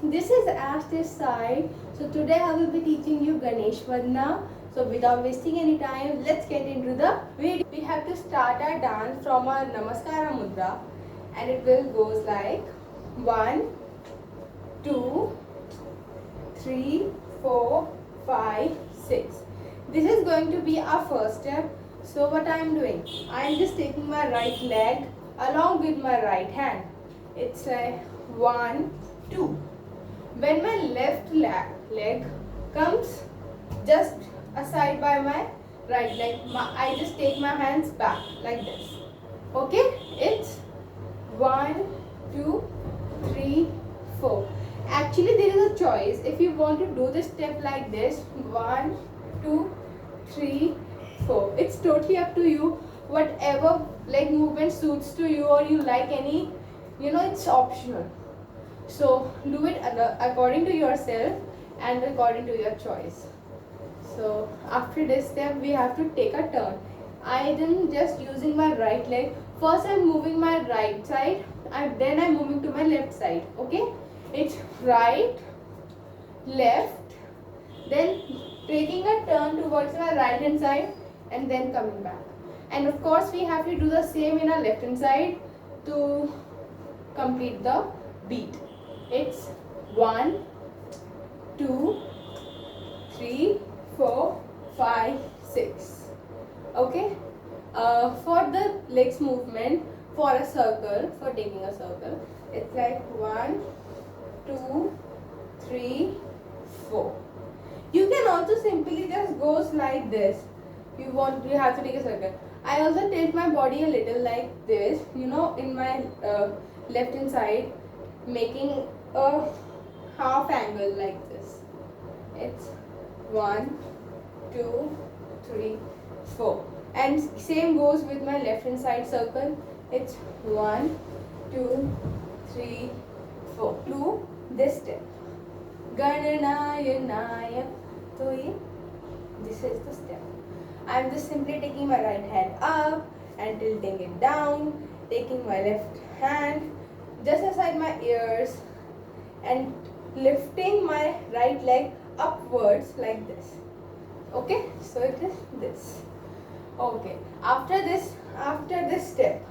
this is Ash this side. So today I will be teaching you Ganesh Vadna. So without wasting any time, let's get into the video. We have to start our dance from our Namaskara Mudra, and it will goes like 1, 2, 3, 4, 5, 6. This is going to be our first step. So what I am doing, I am just taking my right leg along with my right hand. It's like 1, 2. When my left leg comes just aside by my right leg, I just take my hands back like this. Okay, it's 1, 2, 3, 4. Actually, there is a choice. If you want to do this step like this, 1, 2, 3, 4. It's totally up to you. Whatever leg movement suits to you, or you like any, it's optional. So do it according to yourself and according to your choice. So after this step, we have to take a turn. I am just using my right leg. First I'm moving my right side, and then I'm moving to my left side. Okay, it's right, left, then taking a turn towards my right hand side and then coming back. And of course we have to do the same in our left hand side to complete the beat. It's 1, 2, 3, 4, 5, 6. Okay. For the legs movement, for a circle, for taking a circle, it's like 1, 2, 3, 4. You can also simply just goes like this. You have to take a circle. I also tilt my body a little like this, in my left hand side, making a half angle like this. It's 1, 2, 3, 4. And same goes with my left hand side circle. It's 1, 2, 3, 4. Do this step. Gananaya Naya. So this is the step. I am just simply taking my right hand up and tilting it down, taking my left hand just aside my ears and lifting my right leg upwards like this. Okay, so it is this. Okay, after this step,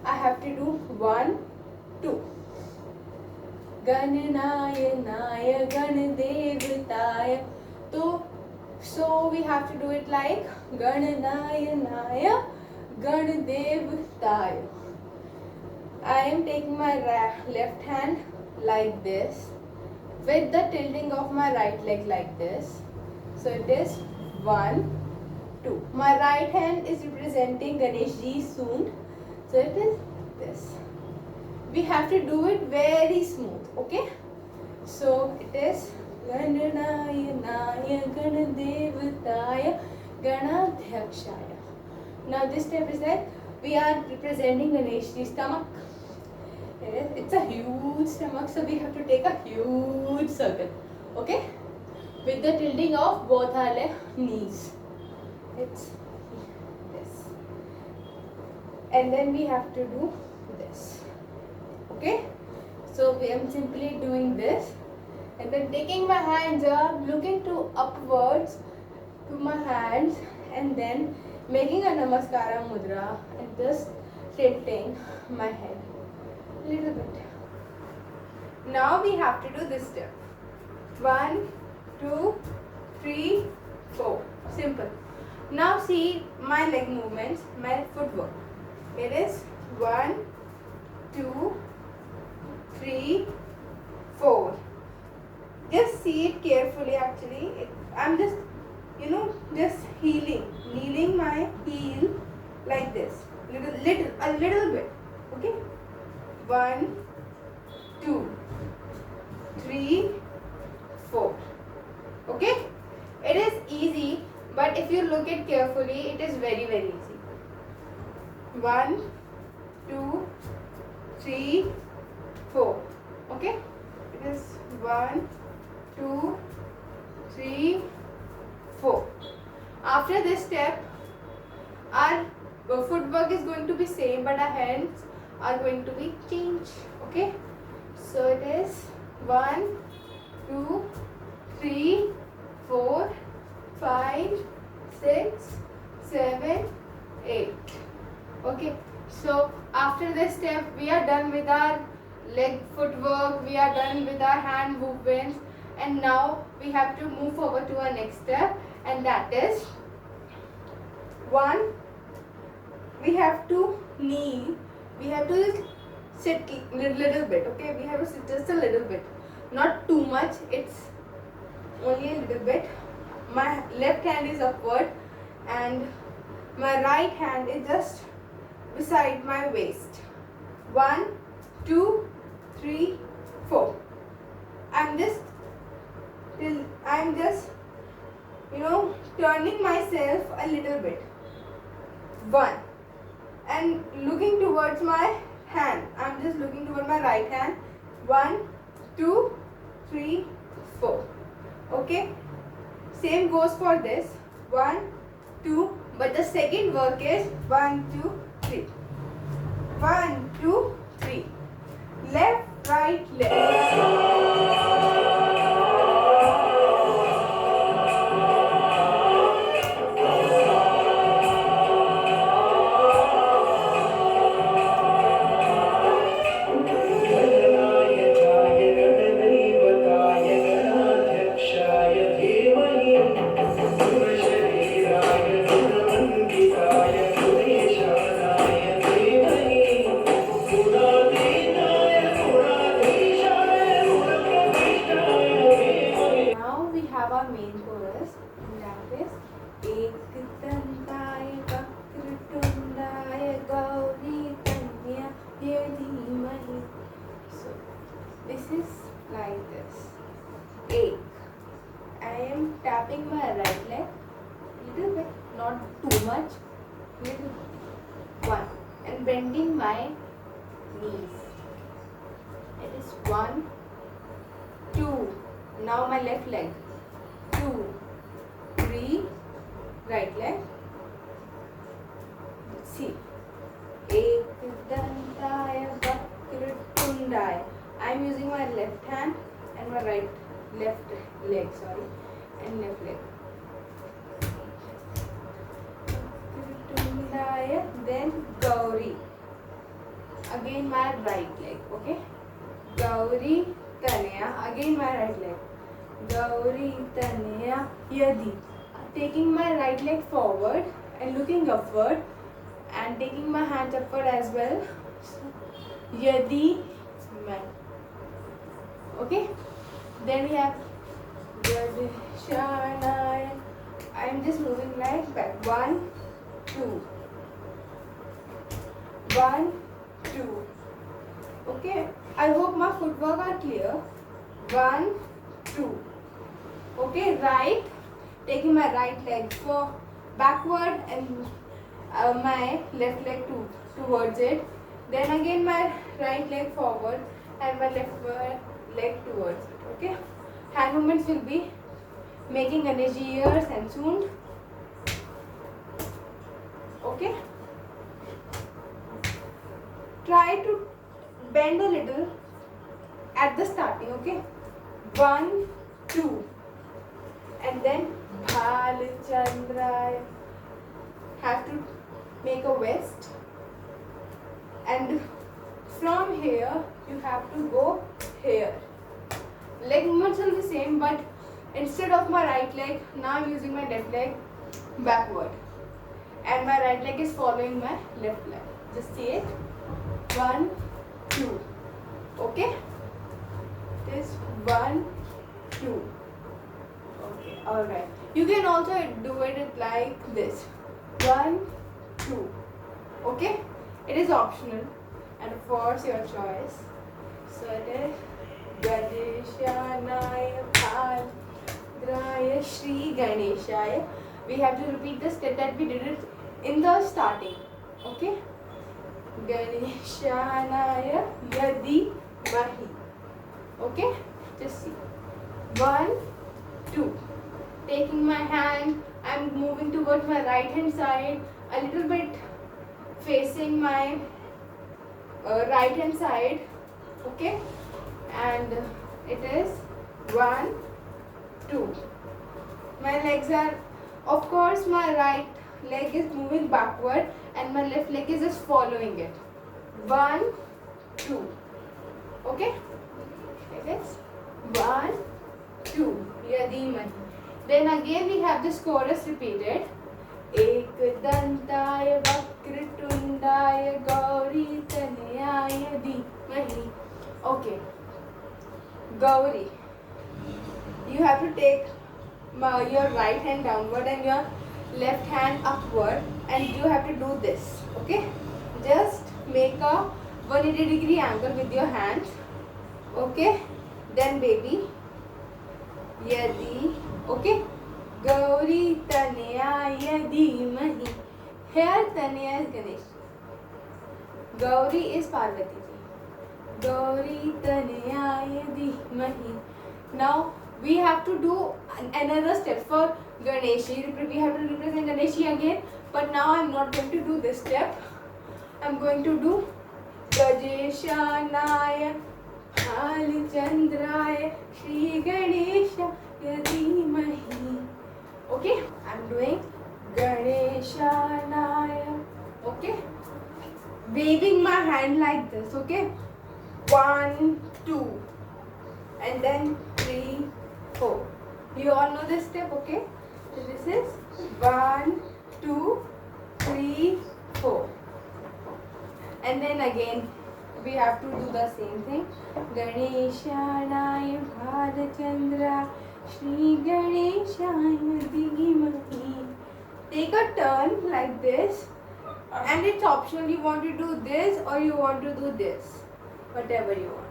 I have to do 1, 2. Gananaya Naya Ganadevitaya. So we have to do it like Gananaya Naya Ganadevitaya. I am taking my left hand like this with the tilting of my right leg like this. So it is 1, 2. My right hand is representing Ganesh Ji soon. So it is this. We have to do it very smooth. Okay. So it is Gananaya Naya Ganadevataya Ganadhyakshaya. Now this step is like we are representing Ganesh's stomach. It's a huge stomach, so we have to take a huge circle. Okay? With the tilting of both our knees. It's this. And then we have to do this. Okay? So I am simply doing this. And then taking my hands up, looking to upwards to my hands, and then making a Namaskara Mudra and just tilting my head a little bit. Now we have to do this step. 1, 2, 3, 4. Simple. Now see my leg movements, my footwork. It is 1, 2, 3, 4. Just see it carefully. Actually, I'm just, just kneeling my heel like this, a little bit. Okay, 1, 2, 3, 4. Okay, it is easy, but if you look it carefully, it is very easy. 1, 2, 3, 4. Okay, it is 1, 2, 3, 4. After this step, our footwork is going to be same, but our hands are going to be changed. Okay, so it is 1, 2, 3, 4, 5, 6, 7, 8. Okay, so after this step we are done with our leg footwork, we are done with our hand movements, and now we have to move forward to our next step, and that is 1. We have to kneel, we have to just sit little bit. Okay, we have to sit just a little bit, not too much, it's only a little bit. My left hand is upward and my right hand is just beside my waist. 1, 2, 3, 4. I'm just turning myself a little bit. 1, and looking towards my hand. I'm just looking toward my right hand. 1, 2, 3, 4. Okay, same goes for this. 1, 2, but the second work is 1, 2, 3. 1, 2, 3. Left, right, left. Now we have our main chorus, and that is Ekdantaaya Vakratundaaya Gauri Tanya Yadhimahi. So this is like this. Ek. I am tapping my right leg little bit, not too much, little bit. 1, and bending my knees. It is 1, 2. Now my left leg. 2, 3, right leg. See. Ekdantaya Vakrtundaya. I am using my left hand and my left leg, and left leg. Vakrtundaya, then Gauri. Again my right leg, okay? Gauri Tanya, again my right leg. Gauri Tanya Yadi. Taking my right leg forward and looking upward and taking my hands upward as well. Yadi Man. Okay? Then we have Gadishanaya. I am just moving like back. 1, 2. 1, 2. Okay? I hope my footwork are clear. 1, 2. Okay, right. Taking my right leg for backward and my left leg towards it. Then again my right leg forward and my left leg towards it. Okay. Hand movements will be making Ganeshji ears and soon. Okay. Try to bend a little at the starting. Okay. 1, 2, and then Bhalachandra. Have to make a vest, and from here you have to go here. Leg movements are the same, but instead of my right leg, now I'm using my left leg backward, and my right leg is following my left leg. Just see it. 1, 2. Okay. This 1, 2. Okay. All right. You can also do it like this. 1, 2. Okay. It is optional and of course your choice. So it is Gadeshanaya Bhadraya Shri Ganeshaya. We have to repeat the step that we did it in the starting. Okay. Ganeshanaya Yadi Mahi. Okay. Just see. 1, 2. Taking my hand, I'm moving towards my right hand side, a little bit facing my right hand side. Okay. And it is 1, 2. My legs are, of course, my right leg is moving backward and my left leg is just following it. 1, 2. Okay? Like this. 1, 2. Yadimahi. Then again we have this chorus repeated. एकदन्ताय वक्रतुण्डाय गौरीतनयाय धीमहि. Okay. Gauri. You have to take your right hand downward and your left hand upward, and you have to do this. Okay? Just make a 180-degree angle with your hands. Okay? Then baby. Yadi. Okay? Gauri Tanayaya Dhimahi. Here Tanaya is Ganesh. Gauri is Parvati ji. Gauri Tanayaya Dhimahi. Now we have to do another step for Ganeshi. We have to represent Ganeshi again. But now I am not going to do this step. I am going to do Gajeshanaya Bhalchandraya Shri Ganesha Yadimahi. Okay, I'm doing Ganeshanaya. Okay, waving my hand like this. Okay, 1, 2, and then 3, 4. You all know this step. Okay, so this is 1, 2, 3, 4, and then again we have to do the same thing. Ganeshanaya Bhalchandra Shri Ganeshaya Dhimahi. Take a turn like this, and it's optional. You want to do this or you want to do this, whatever you want.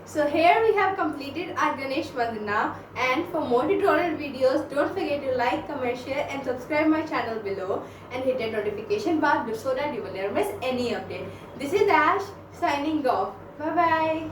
So here we have completed our Ganesh Vandana, and for more tutorial videos, don't forget to like, comment, share and subscribe my channel below and hit the notification bar so that you will never miss any update. This is Ash signing off. Bye bye.